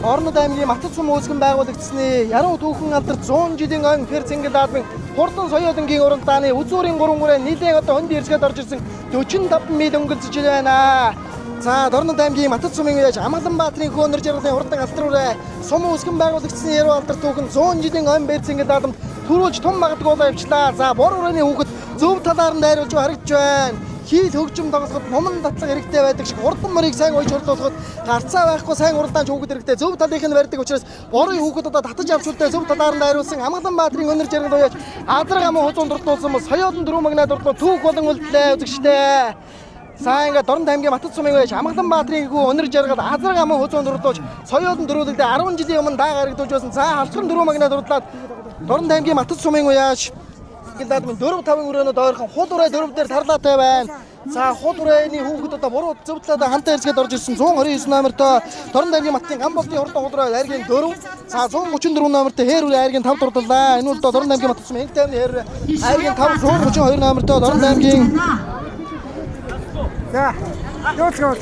Орнод аймгийн Матад сум үүсгэн байгуулагдсны Яруу түүхэн алдарт 100 жилийн ойн хэр цэнгэл даадмын хурдан соёолынгийн уран дааны үзүүрийн 3 хүрээ нийлээд одоо хонд ирсгээд орж ирсэн 45 миль өнгөлцөж байна. За Орнод аймгийн Матад сумын үеж Амгалан баатрын хөөнөр жаргалын хурдан алтар үрээ сум үүсгэн байгуулагдсны Яруу алдарт түүхэн 100 жилийн ойн бэр цэнгэл даадамд төрүүлж том магадгуулаа явчлаа. За бор үрээний хүүхэд зөв талаар нь дайруулж харагдж байна. Хил хөгжим тоглоход момон татлаг хэрэгтэй байдаг шиг хурдан мөрийг сайн ойж хурлуулахад гарцаа байхгүй сайн уралдаанч хүүхэд хэрэгтэй зөв талынх нь барьдаг учраас борын хүүхэд одоо татаж авч үлдээ зөв талаар нь дайруулсан Амгалан баатрын өнөр жаргал уяаж Азраг амын хузуунд дуртуулсан мөн соёолын дөрөв магнаа дуртуул түүх болон үлдлээ үзэгчтэй. За ингээд Орнод аймгийн Матад сумын уяаж Амгалан баатрын хүү өнөр жаргал Азраг амын хузуунд дуртуулж соёолын дөрвөлдөө 10 жилийн өмнө даа гаргадуулж байсан. За халтрын дөрөв магнаа дурдлаад Орнод аймгийн Матад сумын уяаж Гэлдадмын 4-5 өрөөнөд ойрхон хул ураа дөрөв дээр тарлаатай байна. За хул урээний хүүхэд одоо буруу зөвдлөөд хантай ирсгээд орж ирсэн 129 номертой Орнод аймгийн Маттын Гамболтын хурдан хул ураа айргийн 4. За 134 номертой Хээр үрээ айргийн 5 дурдлаа. Энэ бол Орнод аймгийн Матад сумын Хэнтайвны Хээр айргийн 5 132 номертой Орнод аймгийн. За Ёолцоо.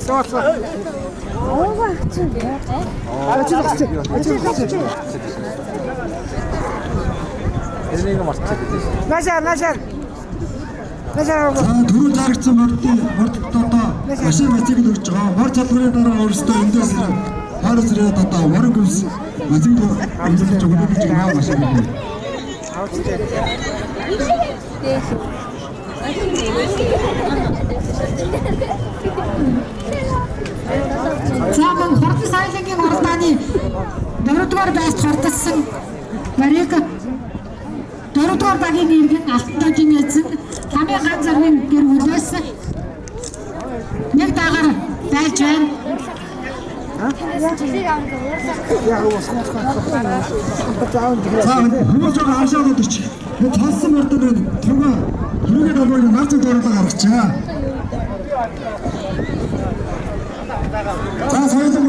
Энийг марцдаг гэж. Нашаа. За түрүү зарагдсан мордод одоо машин мацыг л өгч байгаа. Мор залгарын дараа өөрөөсөө эндээс хар зэрэг одоо морог ус эзэн амжилтж өгөх байгаа машин юм. За мөн хурдан соёлын уралдааны 4-р байрт хурдсан Марик 4-р багийн нэргэн алтантайгийн эзэн Тамийн хан зармын гэр бүлээс нэг дагаар байж байна. За хүмүүс жоо хаашаа бодож цолсон мөрдөд тугаа түрүүгээ далгыг наац дуурлага гаргачаа. За соёлын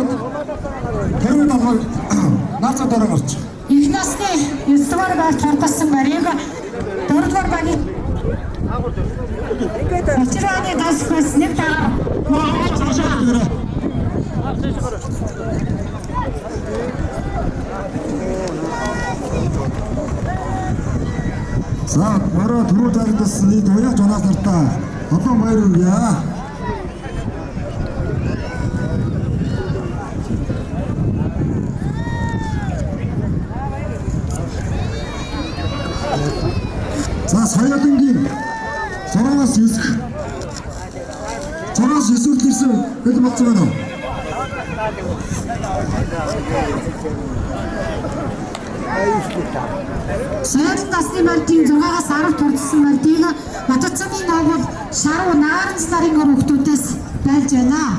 түрүүгээ далгыг наац дуурлага гарч. Их насны 9-р байрт хурдсан Марик 4-р багийн Очрооны гасхас нэг дагаар За бороо түрүү зарагдсан нийт уяаж унаас нартаа олон баяр хүргье. За соёлынгийн 6-аас 9. 6-аас 9 хүртэл ирсэн хэд болсон байна уу? Соёлын насны мартын 6-аас 10 турдсан мартыг Батцамын агуул Шаруу Нааранц нарын хүүхдүүдээс байлж байна.